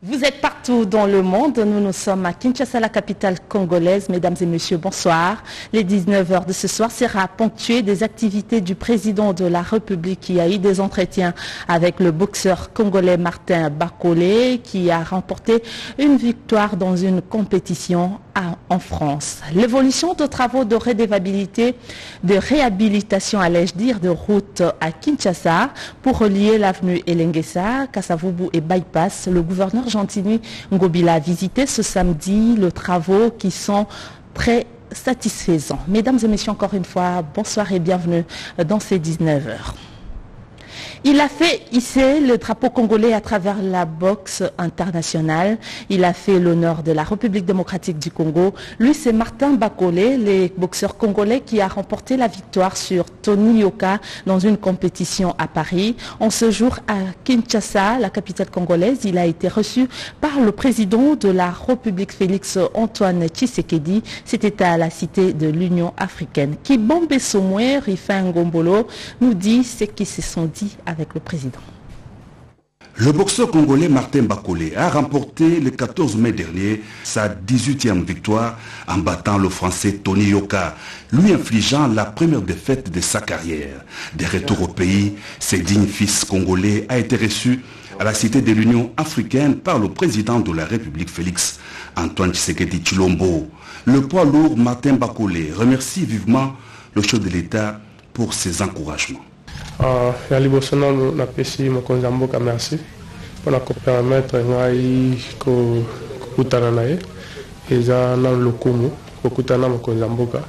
Vous êtes partout dans le monde, nous sommes à Kinshasa, la capitale congolaise. Mesdames et messieurs, bonsoir. Les 19h de ce soir sera ponctué des activités du président de la République qui a eu des entretiens avec le boxeur congolais Martin Bakolé qui a remporté une victoire dans une compétition en France. L'évolution de travaux de réhabilitation, allais-je dire, de route à Kinshasa pour relier l'avenue Elengesa, Kasavubu et Bypass. Le gouverneur Gentini Ngobila a visité ce samedi les travaux qui sont très satisfaisants. Mesdames et messieurs, encore une fois, bonsoir et bienvenue dans ces 19h. Il a fait hisser le drapeau congolais à travers la boxe internationale. Il a fait l'honneur de la République démocratique du Congo. Lui, c'est Martin Bakolé, le boxeur congolais qui a remporté la victoire sur Tony Yoka dans une compétition à Paris. En ce jour, à Kinshasa, la capitale congolaise, il a été reçu par le président de la République, Félix Antoine Tshisekedi. C'était à la cité de l'Union africaine. Kibombe Somoué, Rifin Ngombolo, nous dit ce qu'ils se sont dit avec le président. Le boxeur congolais Martin Bakolé a remporté le 14 mai dernier sa 18e victoire en battant le français Tony Yoka, lui infligeant la première défaite de sa carrière. De retour au pays, ce digne fils congolais a été reçu à la cité de l'Union africaine par le président de la République Félix Antoine Tshisekedi Tshilombo. Le poids lourd Martin Bakolé remercie vivement le chef de l'État pour ses encouragements. Ya liboso na pesi mokonzi mboka merci pona ko permettre ngai ko kutana naye eza na lokumu ko kutana mokonzi mboka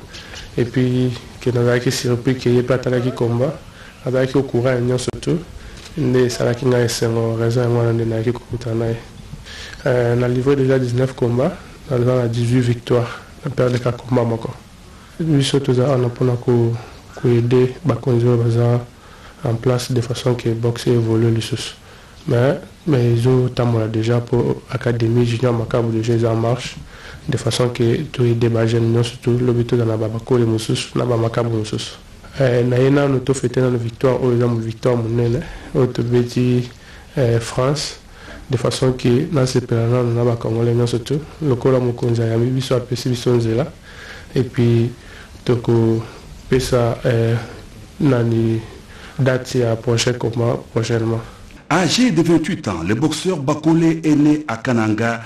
et puis que nazaki surpris que ye patala ki combat avec au courant union surtout nde salaki ngai sengo raison ngwana nde na ki ko kutana naye na livré déjà 19 combats dans 18 victoires na perdre 4 combats moko biso toza ana pona ko aider bakonzi baza en place de façon que boxer évolue les choses. Mais ils ont déjà pour l'académie junior Makabu de jeux en marche de façon que tous les débats jeunes surtout l'objet dans la babako les moussus la Makabu moussus. Naïna nous tout fêté dans la victoire aux hommes victoire monnaie autre petit France de façon que dans ces périodes on a pas comme les surtout le cola mokonza ya biso apesi biso nzela et puis toko pesa nani date à prochain combat prochainement. Âgé de 28 ans, le boxeur Bakolé est né à Kananga,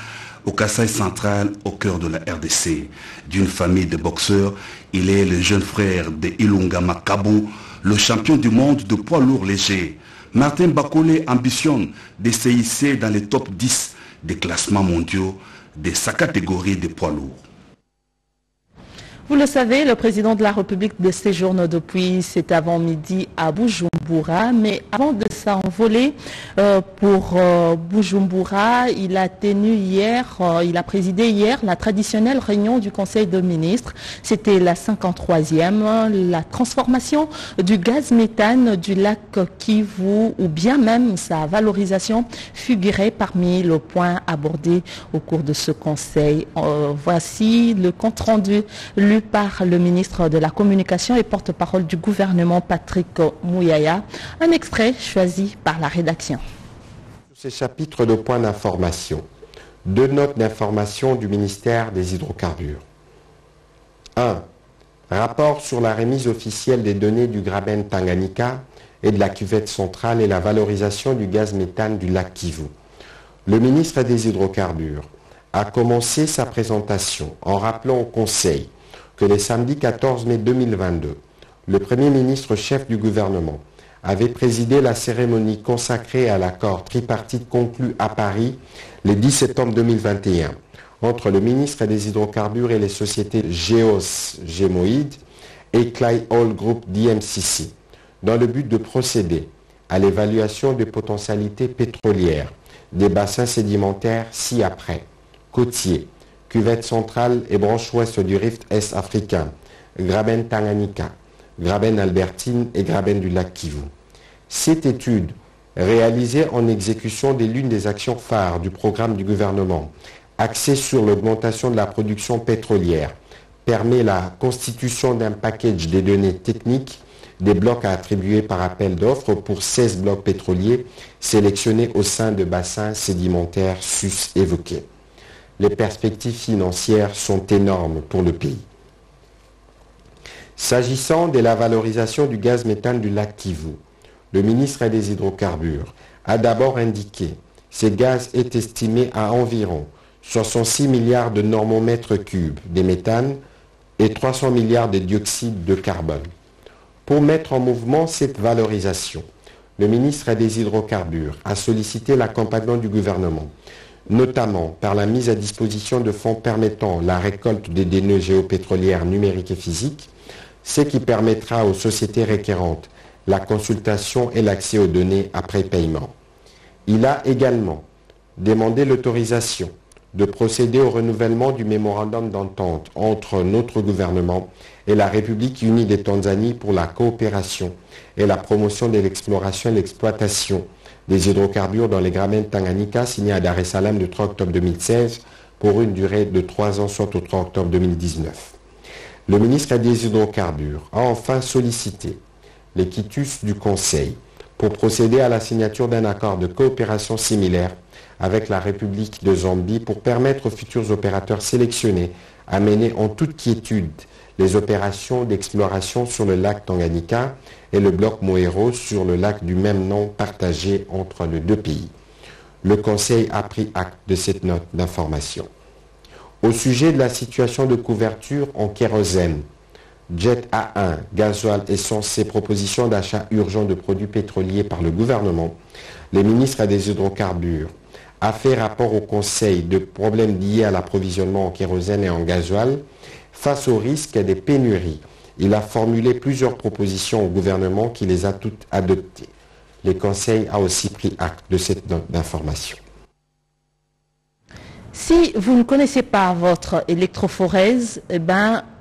au Kasaï central, au cœur de la RDC. D'une famille de boxeurs, il est le jeune frère de Ilunga Makabu, le champion du monde de poids lourd léger. Martin Bakolé ambitionne de se hisser dans les top 10 des classements mondiaux de sa catégorie de poids lourd. Vous le savez, le président de la République séjourne depuis cet avant-midi à Bujumbura, mais avant de s'envoler pour Bujumbura, il a présidé hier la traditionnelle réunion du Conseil de ministres. C'était la 53e, la transformation du gaz méthane du lac Kivu ou bien même sa valorisation figurait parmi les points abordés au cours de ce Conseil. Voici le compte-rendu lu par le ministre de la Communication et porte-parole du gouvernement Patrick Mouyaya, un extrait choisi par la rédaction. Ces chapitres de points d'information, 2 notes d'information du ministère des Hydrocarbures. 1. Rapport sur la remise officielle des données du Graben Tanganyika et de la cuvette centrale et la valorisation du gaz méthane du lac Kivu. Le ministre des Hydrocarbures a commencé sa présentation en rappelant au Conseil que le samedi 14 mai 2022, le Premier ministre chef du gouvernement avait présidé la cérémonie consacrée à l'accord tripartite conclu à Paris le 10 septembre 2021 entre le ministre des Hydrocarbures et les sociétés Geos Gémoïdes et Clay Oil Group DMCC dans le but de procéder à l'évaluation des potentialités pétrolières des bassins sédimentaires ci-après, côtiers, cuvette centrale et branche ouest du rift est africain, Graben Tanganyika, Graben Albertine et Graben du lac Kivu. Cette étude, réalisée en exécution de l'une des actions phares du programme du gouvernement, axée sur l'augmentation de la production pétrolière, permet la constitution d'un package de données techniques des blocs à attribuer par appel d'offres pour 16 blocs pétroliers sélectionnés au sein de bassins sédimentaires sus-évoqués. Les perspectives financières sont énormes pour le pays. S'agissant de la valorisation du gaz méthane du lac Kivu, le ministre des Hydrocarbures a d'abord indiqué que ce gaz est estimé à environ 66 milliards de normomètres cubes de méthane et 300 milliards de dioxyde de carbone. Pour mettre en mouvement cette valorisation, le ministre des Hydrocarbures a sollicité l'accompagnement du gouvernement, notamment par la mise à disposition de fonds permettant la récolte des données géopétrolières numériques et physiques, ce qui permettra aux sociétés requérantes la consultation et l'accès aux données après paiement. Il a également demandé l'autorisation de procéder au renouvellement du mémorandum d'entente entre notre gouvernement et la République unie de Tanzanie pour la coopération et la promotion de l'exploration et l'exploitation des hydrocarbures dans les Gramènes Tanganyika, signé à Dar es Salaam le 3 octobre 2016 pour une durée de 3 ans, soit au 3 octobre 2019. Le ministre des Hydrocarbures a enfin sollicité les quitus du Conseil pour procéder à la signature d'un accord de coopération similaire avec la République de Zambie pour permettre aux futurs opérateurs sélectionnés à mener en toute quiétude les opérations d'exploration sur le lac Tanganyika et le bloc Moero sur le lac du même nom partagé entre les deux pays. Le Conseil a pris acte de cette note d'information. Au sujet de la situation de couverture en kérosène, Jet A1, gasoil, essence et propositions d'achat urgent de produits pétroliers par le gouvernement, le ministre des Hydrocarbures a fait rapport au Conseil de problèmes liés à l'approvisionnement en kérosène et en gasoil. Face au risque des pénuries, il a formulé plusieurs propositions au gouvernement qui les a toutes adoptées. Le Conseil a aussi pris acte de cette note d'information. Si vous ne connaissez pas votre électrophorèse,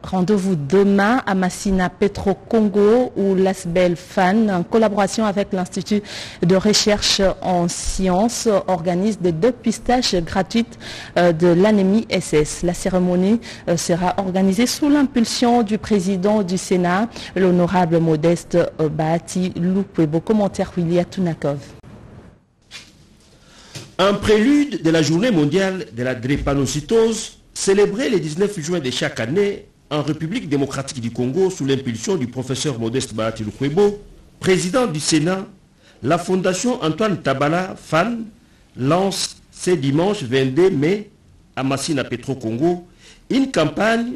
rendez-vous demain à Massina Petro Congo ou l'Asbel FAN, en collaboration avec l'Institut de recherche en sciences, organise des dépistages gratuites de l'anémie SS. La cérémonie sera organisée sous l'impulsion du président du Sénat, l'honorable Modeste Bahati Lukwebo. Commentaire William Tunakov. En prélude de la journée mondiale de la drépanocytose, célébrée le 19 juin de chaque année en République démocratique du Congo sous l'impulsion du professeur Modeste Bahati Lukwebo, président du Sénat, la Fondation Antoine Tabala FAN lance ce dimanche 22 mai à Massina Petro Congo une campagne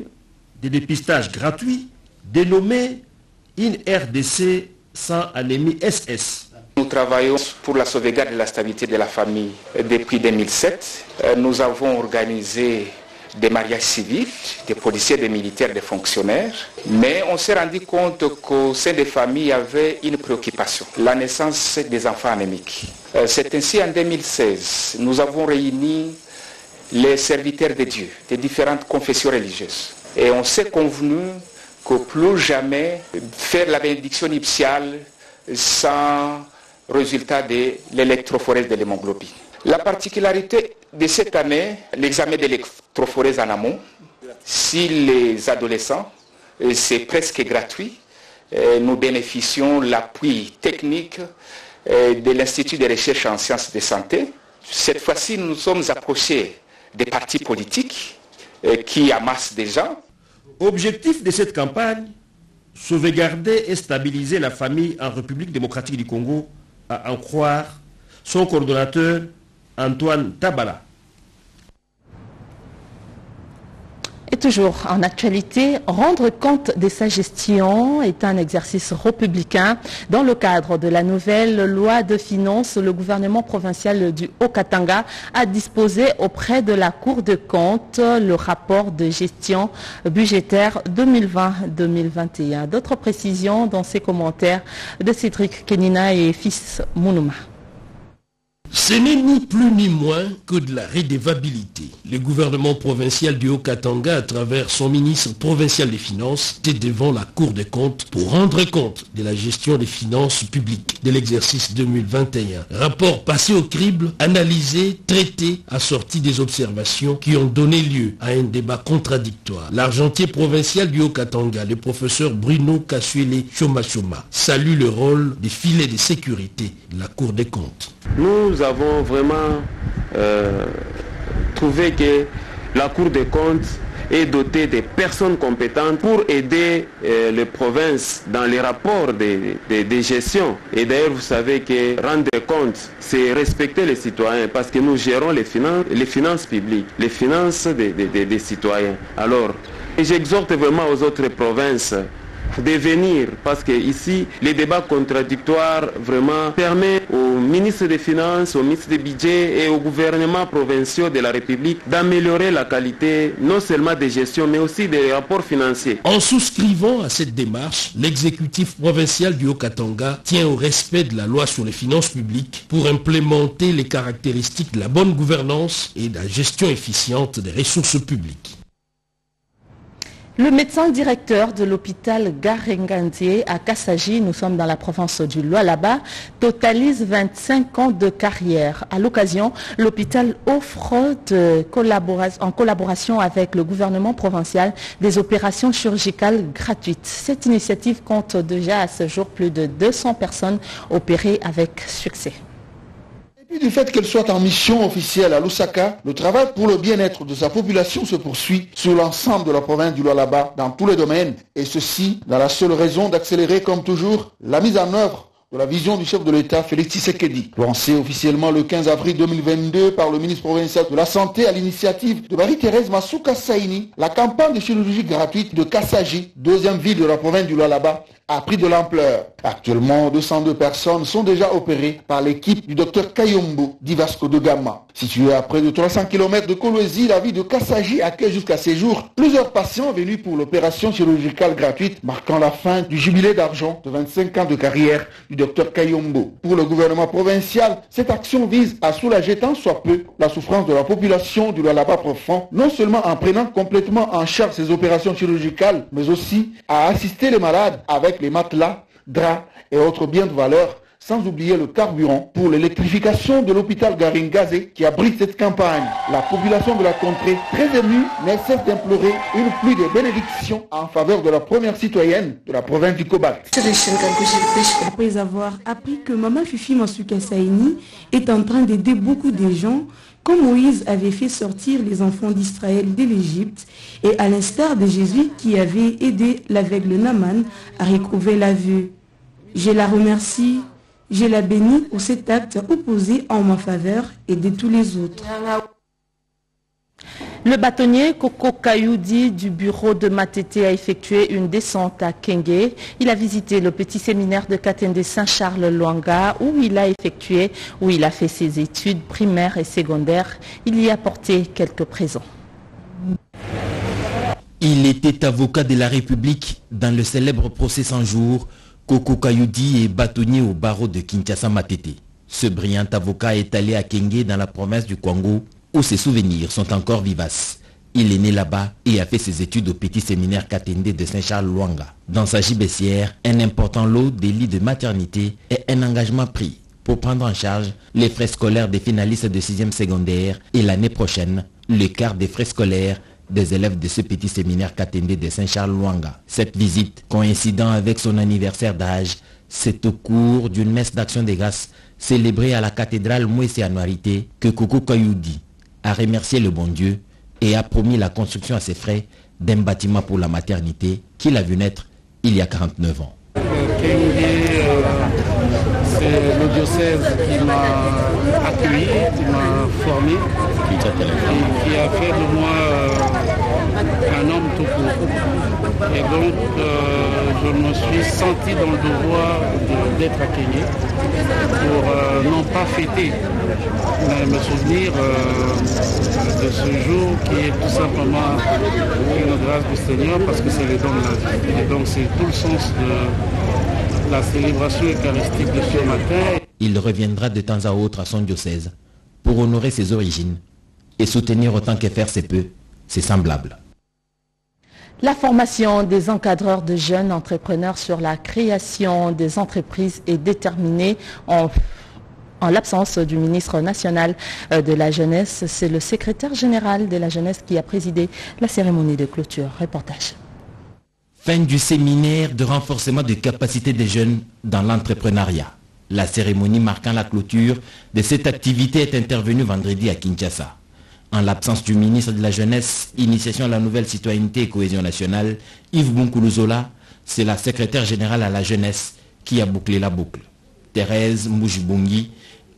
de dépistage gratuit dénommée Une RDC sans anémie SS. Nous travaillons pour la sauvegarde de la stabilité de la famille depuis 2007. Nous avons organisé des mariages civils, des policiers, des militaires, des fonctionnaires. Mais on s'est rendu compte qu'au sein des familles, il y avait une préoccupation, la naissance des enfants anémiques. C'est ainsi en 2016, nous avons réuni les serviteurs de Dieu, des différentes confessions religieuses. Et on s'est convenu que plus jamais faire la bénédiction nuptiale sans résultat de l'électrophorèse de l'hémoglobine. La particularité de cette année, l'examen de l'électrophorèse en amont, si les adolescents, c'est presque gratuit, nous bénéficions de l'appui technique de l'Institut de recherche en sciences de santé. Cette fois-ci, nous sommes approchés des partis politiques qui amassent des gens. Objectif de cette campagne, sauvegarder et stabiliser la famille en République démocratique du Congo, à en croire son coordonnateur Antoine Tabala. Et toujours en actualité, rendre compte de sa gestion est un exercice républicain. Dans le cadre de la nouvelle loi de finances, le gouvernement provincial du Haut-Katanga a disposé auprès de la Cour des comptes le rapport de gestion budgétaire 2020-2021. D'autres précisions dans ces commentaires de Cédric Kenina et Fils Mounouma. Ce n'est ni plus ni moins que de la redevabilité. Le gouvernement provincial du Haut-Katanga, à travers son ministre provincial des Finances, était devant la Cour des comptes pour rendre compte de la gestion des finances publiques de l'exercice 2021. Rapport passé au crible, analysé, traité, assorti des observations qui ont donné lieu à un débat contradictoire. L'argentier provincial du Haut-Katanga, le professeur Bruno Kasuele Choma, salue le rôle des filets de sécurité de la Cour des comptes. Nous avons vraiment trouvé que la Cour des comptes est dotée de personnes compétentes pour aider les provinces dans les rapports de gestion. Et d'ailleurs, vous savez que rendre compte, c'est respecter les citoyens parce que nous gérons les finances publiques, les finances des citoyens. Alors, j'exhorte vraiment aux autres provinces de venir parce que ici les débats contradictoires vraiment permettent aux ministres des Finances, aux ministres des Budgets et aux gouvernements provinciaux de la République d'améliorer la qualité non seulement des gestions mais aussi des rapports financiers. En souscrivant à cette démarche, l'exécutif provincial du Haut-Katanga tient au respect de la loi sur les finances publiques pour implémenter les caractéristiques de la bonne gouvernance et de la gestion efficiente des ressources publiques. Le médecin directeur de l'hôpital Garengantie à Kassaji, nous sommes dans la province du Lualaba, totalise 25 ans de carrière. À l'occasion, l'hôpital offre en collaboration avec le gouvernement provincial des opérations chirurgicales gratuites. Cette initiative compte déjà à ce jour plus de 200 personnes opérées avec succès. Et du fait qu'elle soit en mission officielle à Lusaka, le travail pour le bien-être de sa population se poursuit sur l'ensemble de la province du Lualaba dans tous les domaines, et ceci dans la seule raison d'accélérer comme toujours la mise en œuvre de la vision du chef de l'État Félix Tshisekedi. Lancée officiellement le 15 avril 2022 par le ministre provincial de la Santé à l'initiative de Marie-Thérèse Masuka Saini, la campagne de chirurgie gratuite de Kassaji, deuxième ville de la province du Lualaba, a pris de l'ampleur. Actuellement, 202 personnes sont déjà opérées par l'équipe du docteur Kayombo d'Ivasco de Gama. Située à près de 300 km de Kolwezi, la ville de Kassaji accueille jusqu'à ces jours plusieurs patients venus pour l'opération chirurgicale gratuite, marquant la fin du jubilé d'argent de 25 ans de carrière du docteur Kayombo. Pour le gouvernement provincial, cette action vise à soulager tant soit peu la souffrance de la population du Lualaba profond, non seulement en prenant complètement en charge ces opérations chirurgicales, mais aussi à assister les malades avec les matelas, draps et autres biens de valeur, sans oublier le carburant pour l'électrification de l'hôpital Garengantie qui abrite cette campagne. La population de la contrée, très émue, ne cesse d'implorer une pluie de bénédictions en faveur de la première citoyenne de la province du Cobalt. Après avoir appris que Maman Fifi Masuka Saini est en train d'aider beaucoup de gens, comme Moïse avait fait sortir les enfants d'Israël de l'Égypte, et à l'instar de Jésus qui avait aidé l'aveugle Naaman à recouvrer la vue. Je la remercie, je la bénis pour cet acte opposé en ma faveur et de tous les autres. Le bâtonnier Koko Kayoudi du bureau de Matete a effectué une descente à Kenge. Il a visité le petit séminaire de Katende Saint-Charles-Luanga où il a fait ses études primaires et secondaires. Il y a apporté quelques présents. Il était avocat de la République dans le célèbre procès 100 jours. Koko Kayoudi est bâtonnier au barreau de Kinshasa Matete. Ce brillant avocat est allé à Kenge dans la province du Congo où ses souvenirs sont encore vivaces. Il est né là-bas et a fait ses études au petit séminaire Katende de Saint-Charles-Luanga. Dans sa gibecière, un important lot des lits de maternité et un engagement pris pour prendre en charge les frais scolaires des finalistes de 6e secondaire et l'année prochaine, le quart des frais scolaires des élèves de ce petit séminaire Katende de Saint-Charles-Luanga. Cette visite, coïncidant avec son anniversaire d'âge, c'est au cours d'une messe d'action des grâces célébrée à la cathédrale Mwese Anuarité que Koko Kayoudi a remercié le bon Dieu et a promis la construction à ses frais d'un bâtiment pour la maternité qu'il a vu naître il y a 49 ans. C'est le diocèse qui m'a accueilli, qui m'a formé, et qui a fait de moi un homme tout court. Et donc je me suis senti dans le devoir d'être à Kenya pour non pas fêter, mais me souvenir de ce jour qui est tout simplement une grâce du Seigneur parce que c'est le don de la vie. Et donc c'est tout le sens de la célébration eucharistique de ce matin. il reviendra de temps à autre à son diocèse pour honorer ses origines et soutenir autant que faire se peut ses semblables. La formation des encadreurs de jeunes entrepreneurs sur la création des entreprises est déterminée en l'absence du ministre national de la Jeunesse. C'est le secrétaire général de la Jeunesse qui a présidé la cérémonie de clôture. Reportage. Fin du séminaire de renforcement des capacités des jeunes dans l'entrepreneuriat. La cérémonie marquant la clôture de cette activité est intervenue vendredi à Kinshasa. En l'absence du ministre de la Jeunesse, Initiation à la nouvelle citoyenneté et cohésion nationale, Yves Bunkuluzola, c'est la secrétaire générale à la Jeunesse qui a bouclé la boucle. Thérèse Moujibungi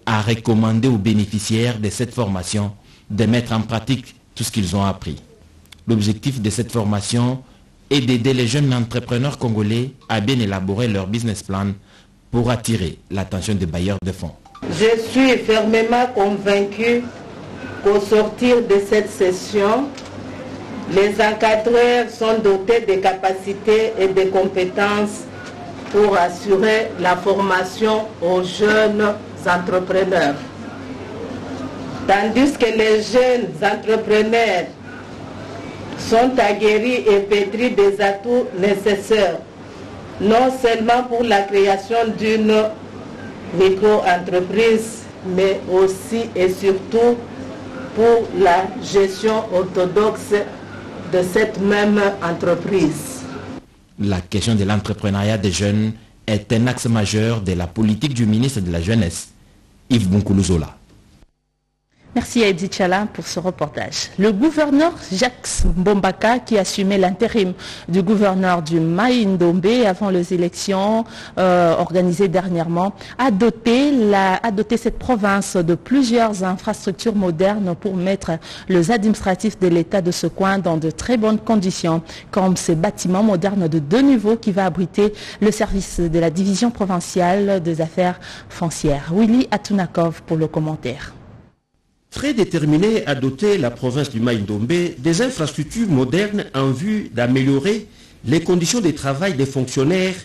a recommandé aux bénéficiaires de cette formation de mettre en pratique tout ce qu'ils ont appris. L'objectif de cette formation est d'aider les jeunes entrepreneurs congolais à bien élaborer leur business plan pour attirer l'attention des bailleurs de fonds. Je suis fermement convaincu qu'au sortir de cette session, les encadreurs sont dotés de capacités et de compétences pour assurer la formation aux jeunes entrepreneurs. Tandis que les jeunes entrepreneurs sont aguerris et pétris des atouts nécessaires, non seulement pour la création d'une micro-entreprise, mais aussi et surtout pour la gestion orthodoxe de cette même entreprise. La question de l'entrepreneuriat des jeunes est un axe majeur de la politique du ministre de la Jeunesse, Yves Bunkuluzola. Merci à Edith Chala pour ce reportage. Le gouverneur Jacques Mbombaka, qui assumait l'intérim du gouverneur du Mai-Ndombe avant les élections organisées dernièrement, a doté cette province de plusieurs infrastructures modernes pour mettre les administratifs de l'État de ce coin dans de très bonnes conditions, comme ces bâtiments modernes de 2 niveaux qui va abriter le service de la division provinciale des affaires foncières. Willy Atunakov pour le commentaire. Très déterminé à doter la province du Mai-Ndombe des infrastructures modernes en vue d'améliorer les conditions de travail des fonctionnaires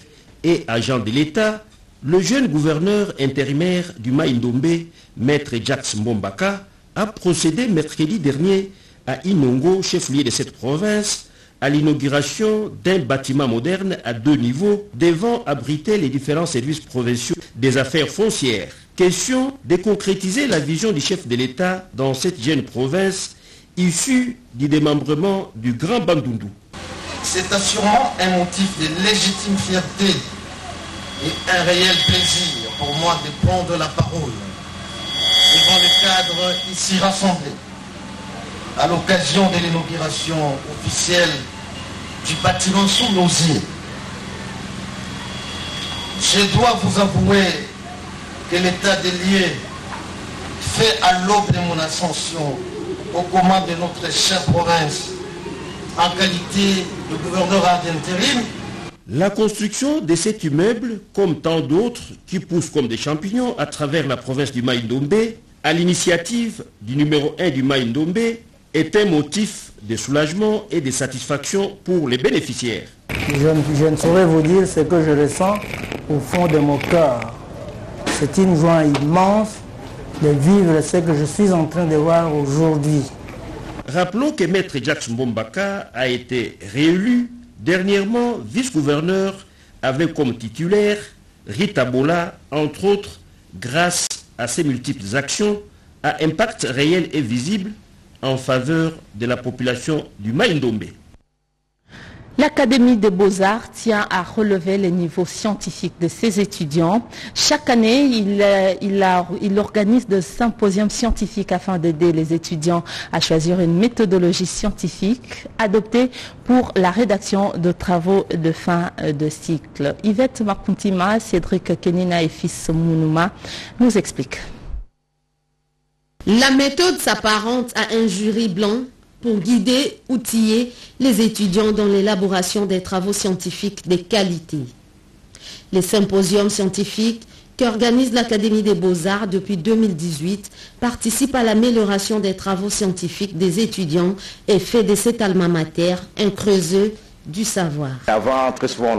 et agents de l'État, le jeune gouverneur intérimaire du Mai-Ndombe, maître Jacques Mbombaka, a procédé mercredi dernier à Inongo, chef-lieu de cette province, à l'inauguration d'un bâtiment moderne à 2 niveaux devant abriter les différents services provinciaux des affaires foncières. Question de concrétiser la vision du chef de l'État dans cette jeune province issue du démembrement du Grand Bandundu. C'est assurément un motif de légitime fierté et un réel plaisir pour moi de prendre la parole devant le cadre ici rassemblé à l'occasion de l'inauguration officielle du bâtiment sous l'osier. Je dois vous avouer que l'état des lieux fait à l'aube de mon ascension aux commandes de notre chère province en qualité de gouverneur d'intérim. La construction de cet immeuble, comme tant d'autres qui poussent comme des champignons à travers la province du Mai-Ndombe, à l'initiative du numéro 1 du Mai-Ndombe, est un motif de soulagement et de satisfaction pour les bénéficiaires. Je ne saurais vous dire ce que je ressens au fond de mon cœur. C'est une joie immense de vivre ce que je suis en train de voir aujourd'hui. Rappelons que Maître Jacques Mbombaka a été réélu dernièrement vice-gouverneur avec comme titulaire Rita Bola, entre autres, grâce à ses multiples actions à impact réel et visible en faveur de la population du Mai-Ndombe. L'Académie des Beaux-Arts tient à relever les niveaux scientifiques de ses étudiants. Chaque année, il organise des symposiums scientifiques afin d'aider les étudiants à choisir une méthodologie scientifique adoptée pour la rédaction de travaux de fin de cycle. Yvette Makuntima, Cédric Kenina et Fils Mounouma nous expliquent. La méthode s'apparente à un jury blanc pour guider, outiller les étudiants dans l'élaboration des travaux scientifiques de qualité. Les symposiums scientifiques qu'organise l'Académie des Beaux-Arts depuis 2018 participent à l'amélioration des travaux scientifiques des étudiants et fait de cet alma mater un creuseur du savoir. Avant, très souvent,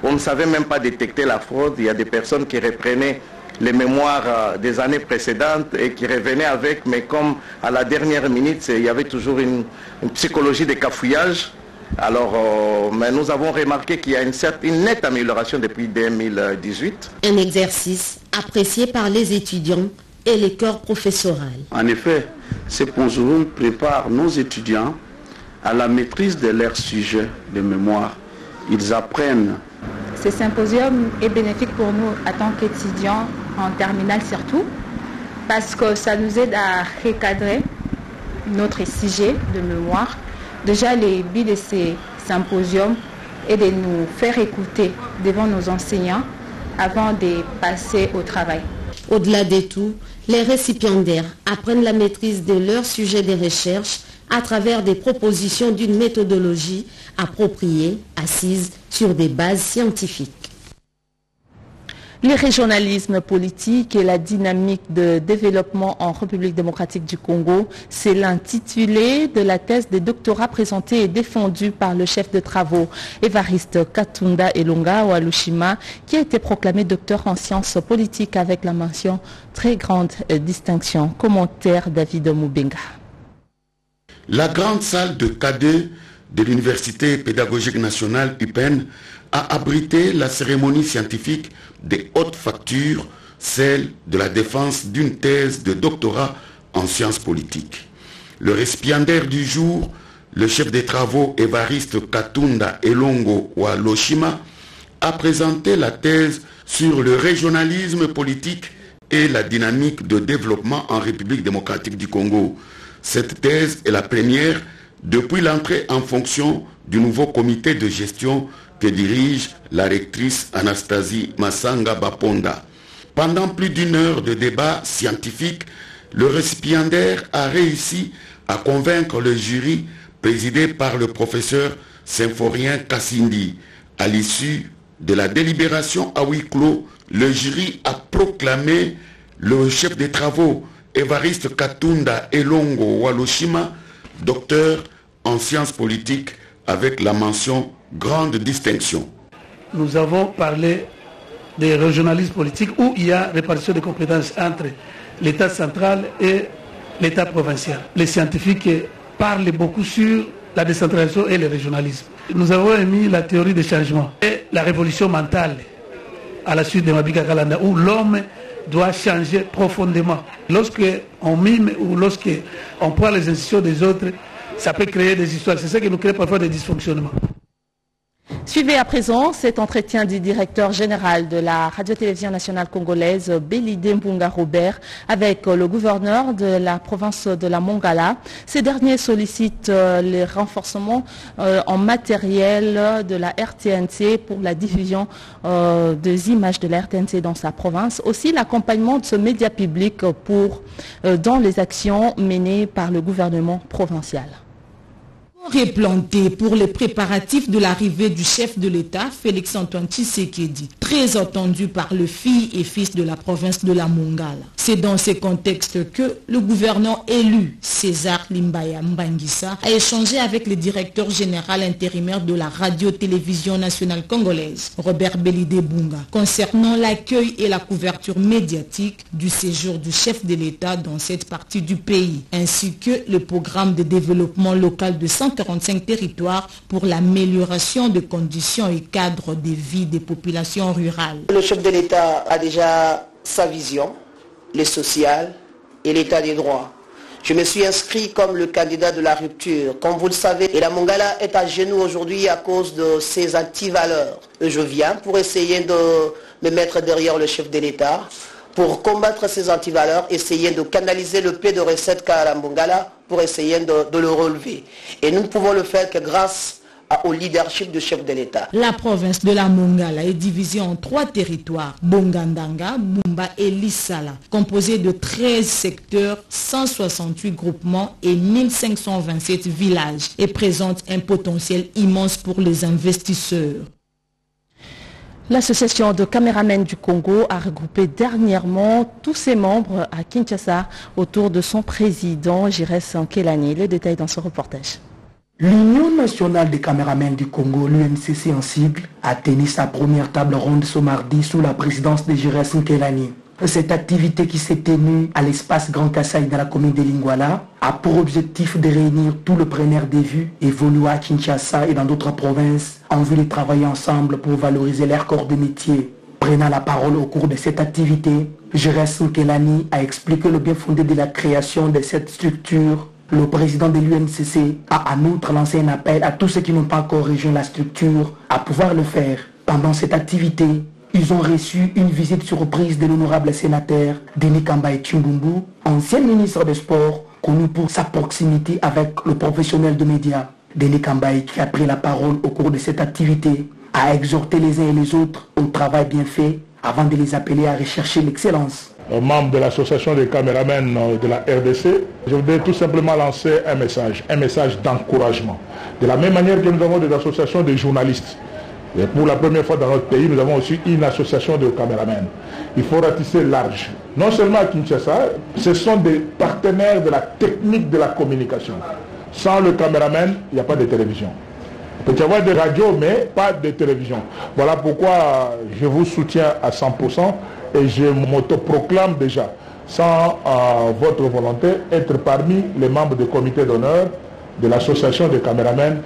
on ne savait même pas détecter la fraude. Il y a des personnes qui reprenaient les mémoires des années précédentes et qui revenaient avec, mais comme à la dernière minute, il y avait toujours une psychologie de cafouillage. Alors, mais nous avons remarqué qu'il y a une nette amélioration depuis 2018. Un exercice apprécié par les étudiants et les corps professoraux. En effet, ces symposiums préparent nos étudiants à la maîtrise de leur sujet de mémoire. Ils apprennent. Ce symposium est bénéfique pour nous en tant qu'étudiants, en terminale surtout, parce que ça nous aide à recadrer notre sujet de mémoire. Déjà, le but de ces symposiums est de nous faire écouter devant nos enseignants avant de passer au travail. Au-delà de tout, les récipiendaires apprennent la maîtrise de leur sujet de recherche à travers des propositions d'une méthodologie appropriée, assise sur des bases scientifiques. Les régionalismes politiques et la dynamique de développement en République démocratique du Congo, c'est l'intitulé de la thèse de doctorat présentée et défendue par le chef de travaux Évariste Katunda Elonga Walushima, qui a été proclamé docteur en sciences politiques avec la mention très grande distinction. Commentaire David Moubenga. La grande salle de K2 de l'Université pédagogique nationale UPEN a abrité la cérémonie scientifique des hautes factures, celle de la défense d'une thèse de doctorat en sciences politiques. Le récipiendaire du jour, le chef des travaux Évariste Katunda Elongo Walushima, a présenté la thèse sur le régionalisme politique et la dynamique de développement en République démocratique du Congo. Cette thèse est la première depuis l'entrée en fonction du nouveau comité de gestion que dirige la rectrice Anastasie Massanga Baponda. Pendant plus d'une heure de débat scientifique, le récipiendaire a réussi à convaincre le jury présidé par le professeur Symphorien Kassindi. À l'issue de la délibération à huis clos, le jury a proclamé le chef des travaux Évariste Katunda Elongo Walushima, docteur en sciences politiques avec la mention grande distinction. Nous avons parlé des régionalismes politiques où il y a répartition de compétences entre l'État central et l'État provincial. Les scientifiques parlent beaucoup sur la décentralisation et le régionalisme. Nous avons émis la théorie des changements et la révolution mentale à la suite de Mabika Kalanda où l'homme doit changer profondément. Lorsqu'on mime ou lorsqu'on prend les institutions des autres, ça peut créer des histoires. C'est ça qui nous crée parfois des dysfonctionnements. Suivez à présent cet entretien du directeur général de la Radio-Télévision nationale congolaise, Belidé Mbunga Robert, avec le gouverneur de la province de la Mongala. Ces derniers sollicitent les renforcements en matériel de la RTNC pour la diffusion des images de la RTNC dans sa province. Aussi l'accompagnement de ce média public dans les actions menées par le gouvernement provincial. Replanté pour les préparatifs de l'arrivée du chef de l'État, Félix-Antoine Tshisekedi, très attendu par le filles et fils de la province de la Mongala. C'est dans ce contexte que le gouverneur élu, César Limbaya Mbangisa, a échangé avec le directeur général intérimaire de la Radio-Télévision nationale congolaise, Robert Belidé Bunga, concernant l'accueil et la couverture médiatique du séjour du chef de l'État dans cette partie du pays, ainsi que le programme de développement local de 145 territoires pour l'amélioration des conditions et cadres de vie des populations rurales. Le chef de l'État a déjà sa vision, le social et l'état des droits. Je me suis inscrit comme le candidat de la rupture. Comme vous le savez, et la Mongala est à genoux aujourd'hui à cause de ses anti-valeurs. Je viens pour essayer de me mettre derrière le chef de l'État, pour combattre ces antivaleurs, essayer de canaliser le peu de recettes qu'a la Mongala pour essayer de le relever. Et nous ne pouvons le faire que grâce au leadership du chef de l'État. La province de la Mongala est divisée en 3 territoires, Bongandanga, Bumba et Lissala, composés de 13 secteurs, 168 groupements et 1527 villages, et présente un potentiel immense pour les investisseurs. L'association de caméramens du Congo a regroupé dernièrement tous ses membres à Kinshasa autour de son président, Jires Nkelani. Les détails dans ce reportage. L'Union nationale des caméramens du Congo, l'UNCC en sigle, a tenu sa première table ronde ce mardi sous la présidence de Jires Nkelani. Cette activité qui s'est tenue à l'espace Grand Kasaï dans la commune de Lingwala a pour objectif de réunir tout le preneur des vues évoluant à Kinshasa et dans d'autres provinces en vue de travailler ensemble pour valoriser leur corps de métier. Prenant la parole au cours de cette activité, Jerez Nkelani a expliqué le bien fondé de la création de cette structure. Le président de l'UNCC a en outre lancé un appel à tous ceux qui n'ont pas encore rejoint la structure à pouvoir le faire. Pendant cette activité, ils ont reçu une visite surprise de l'honorable sénateur Denis Kambaye Chimbumbu, ancien ministre des Sports, connu pour sa proximité avec le professionnel de médias. Denis Kambaye, qui a pris la parole au cours de cette activité, a exhorté les uns et les autres au travail bien fait avant de les appeler à rechercher l'excellence. Membre de l'association des caméramens de la RDC, je voudrais tout simplement lancer un message d'encouragement. De la même manière que nous avons des associations de journalistes. Et pour la première fois dans notre pays, nous avons aussi une association de caméramens. Il faut ratisser large. Non seulement à Kinshasa, ce sont des partenaires de la technique de la communication. Sans le caméraman, il n'y a pas de télévision. Il peut y avoir des radios, mais pas de télévision. Voilà pourquoi je vous soutiens à 100% et je m'autoproclame déjà, sans votre volonté, être parmi les membres du comité d'honneur de l'association des caméramens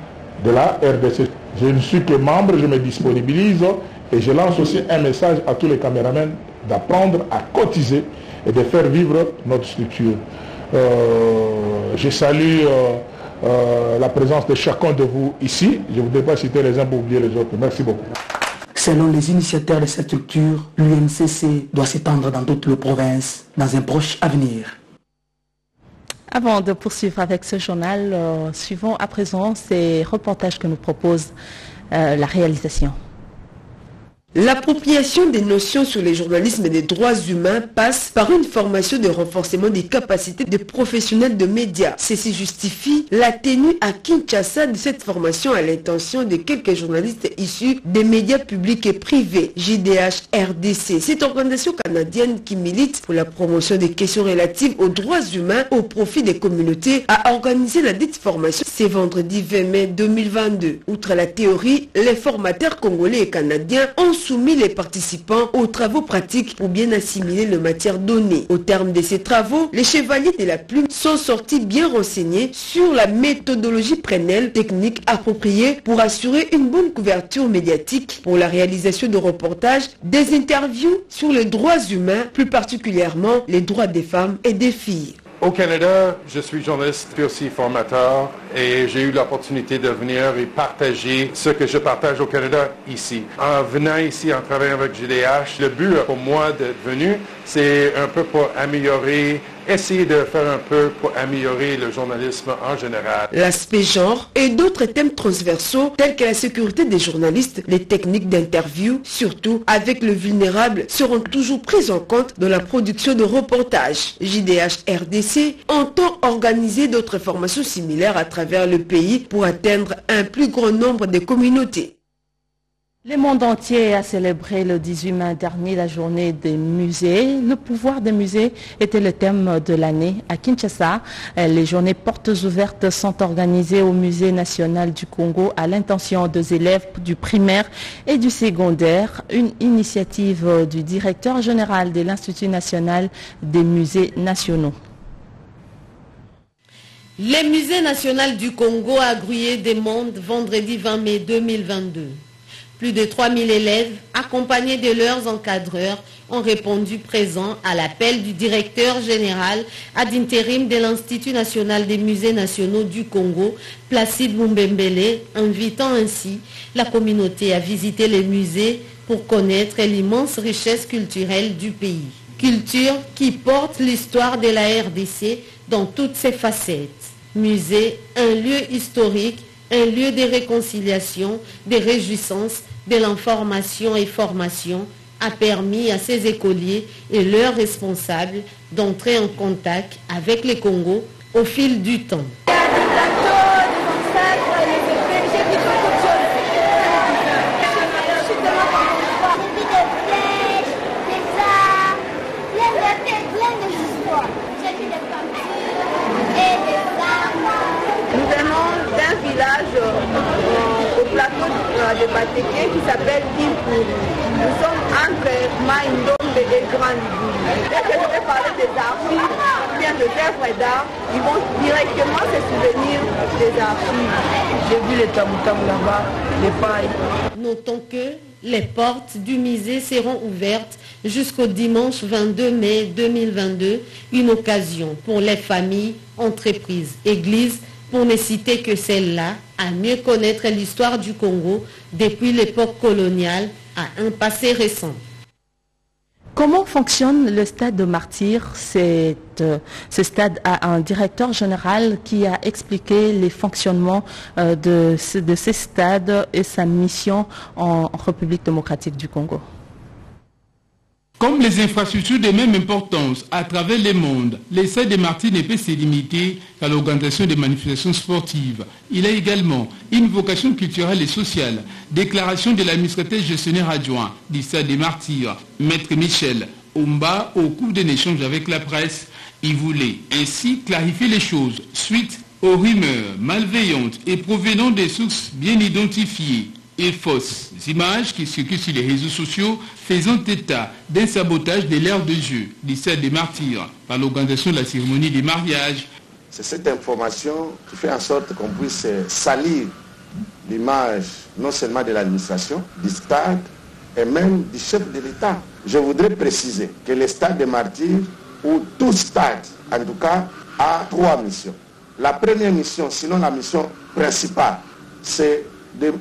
de la RDC. Je ne suis que membre, je me disponibilise et je lance aussi un message à tous les caméramens d'apprendre à cotiser et de faire vivre notre structure. Je salue la présence de chacun de vous ici. Je ne voudrais pas citer les uns pour oublier les autres. Merci beaucoup. Selon les initiateurs de cette structure, l'UNCC doit s'étendre dans toutes les provinces dans un proche avenir. Avant de poursuivre avec ce journal, suivons à présent ces reportages que nous propose la réalisation. L'appropriation des notions sur le journalisme et les droits humains passe par une formation de renforcement des capacités des professionnels de médias. Ceci justifie la tenue à Kinshasa de cette formation à l'intention de quelques journalistes issus des médias publics et privés, JDH RDC. Cette organisation canadienne qui milite pour la promotion des questions relatives aux droits humains au profit des communautés a organisé la dite formation ce vendredi 20 mai 2022. Outre la théorie, les formateurs congolais et canadiens ont soumis les participants aux travaux pratiques pour bien assimiler les matières données. Au terme de ces travaux, les chevaliers de la plume sont sortis bien renseignés sur la méthodologie Prenel, technique appropriée pour assurer une bonne couverture médiatique pour la réalisation de reportages, des interviews sur les droits humains, plus particulièrement les droits des femmes et des filles. Au Canada, je suis journaliste et aussi formateur et j'ai eu l'opportunité de venir et partager ce que je partage au Canada ici. En venant ici, en travaillant avec GDH, le but pour moi d'être venu, c'est un peu pour améliorer, essayer de faire un peu pour améliorer le journalisme en général. L'aspect genre et d'autres thèmes transversaux tels que la sécurité des journalistes, les techniques d'interview, surtout avec le vulnérable, seront toujours prises en compte dans la production de reportages. JDH RDC entend organiser d'autres formations similaires à travers le pays pour atteindre un plus grand nombre de communautés. Le monde entier a célébré le 18 mai dernier la journée des musées. Le pouvoir des musées était le thème de l'année à Kinshasa. Les journées portes ouvertes sont organisées au Musée national du Congo à l'intention des élèves du primaire et du secondaire. Une initiative du directeur général de l'Institut national des musées nationaux. Le Musée national du Congo a grouillé des mondes vendredi 20 mai 2022. Plus de 3000 élèves, accompagnés de leurs encadreurs, ont répondu présents à l'appel du directeur général ad intérim de l'Institut national des musées nationaux du Congo, Placide Mumbembele, invitant ainsi la communauté à visiter les musées pour connaître l'immense richesse culturelle du pays. Culture qui porte l'histoire de la RDC dans toutes ses facettes. Musée, un lieu historique, un lieu de réconciliation, de réjouissance, de l'information et formation, a permis à ces écoliers et leurs responsables d'entrer en contact avec le Congo au fil du temps. Nous venons d'un village au plateau de Batéké qui s'appelle Impuri. Nous sommes entre Maïndombe et Grand Libouli. Dès que je vais parler des archives, bien de œuvres d'art, ils vont directement se souvenir des archives. J'ai vu les tam-tam là-bas, les pailles. Notons que les portes du musée seront ouvertes jusqu'au dimanche 22 mai 2022, une occasion pour les familles, entreprises, églises, pour ne citer que celle-là, à mieux connaître l'histoire du Congo depuis l'époque coloniale à un passé récent. Comment fonctionne le stade de Martyrs? Ce stade a un directeur général qui a expliqué les fonctionnements de ces stades et sa mission en République démocratique du Congo. Comme les infrastructures de même importance à travers le monde, le stade de Martyrs ne peut se limiter qu'à l'organisation des manifestations sportives. Il a également une vocation culturelle et sociale. Déclaration de l'administrateur gestionnaire adjoint du stade de Martyrs, Maître Michel Omba, au cours d'un échange avec la presse. Il voulait ainsi clarifier les choses suite aux rumeurs malveillantes et provenant des sources bien identifiées et fausses images qui circulent sur les réseaux sociaux faisant état d'un sabotage de l'aire de jeu du stade des Martyrs par l'organisation de la cérémonie des mariages. C'est cette information qui fait en sorte qu'on puisse salir l'image non seulement de l'administration, du stade et même du chef de l'État. Je voudrais préciser que le stade des Martyrs, ou tout stade en tout cas, a 3 missions. La première mission, sinon la mission principale, c'est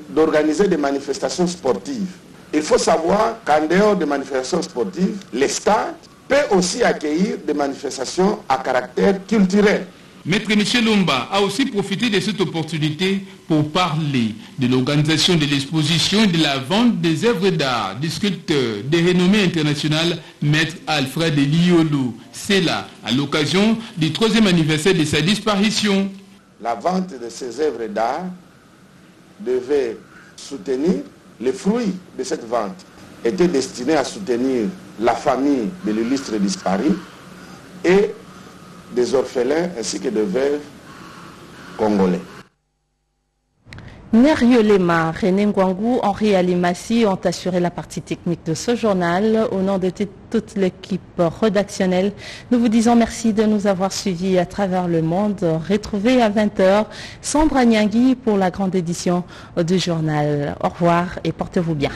d'organiser des manifestations sportives. Il faut savoir qu'en dehors des manifestations sportives, les stades peuvent aussi accueillir des manifestations à caractère culturel. Maître Michel Omba a aussi profité de cette opportunité pour parler de l'organisation de l'exposition et de la vente des œuvres d'art des sculpteurs de renommée internationale Maître Alfred Liolo. C'est là, à l'occasion du 3e anniversaire de sa disparition. La vente de ces œuvres d'art devait soutenir les fruits de cette vente, était destiné à soutenir la famille de l'illustre disparu et des orphelins ainsi que de veuves congolais. Nerio Lema, René Ngwangou, Henri Alimassi ont assuré la partie technique de ce journal. Au nom de toute l'équipe rédactionnelle, nous vous disons merci de nous avoir suivis à travers le monde. Retrouvez à 20h Sandra Nyangui pour la grande édition du journal. Au revoir et portez-vous bien.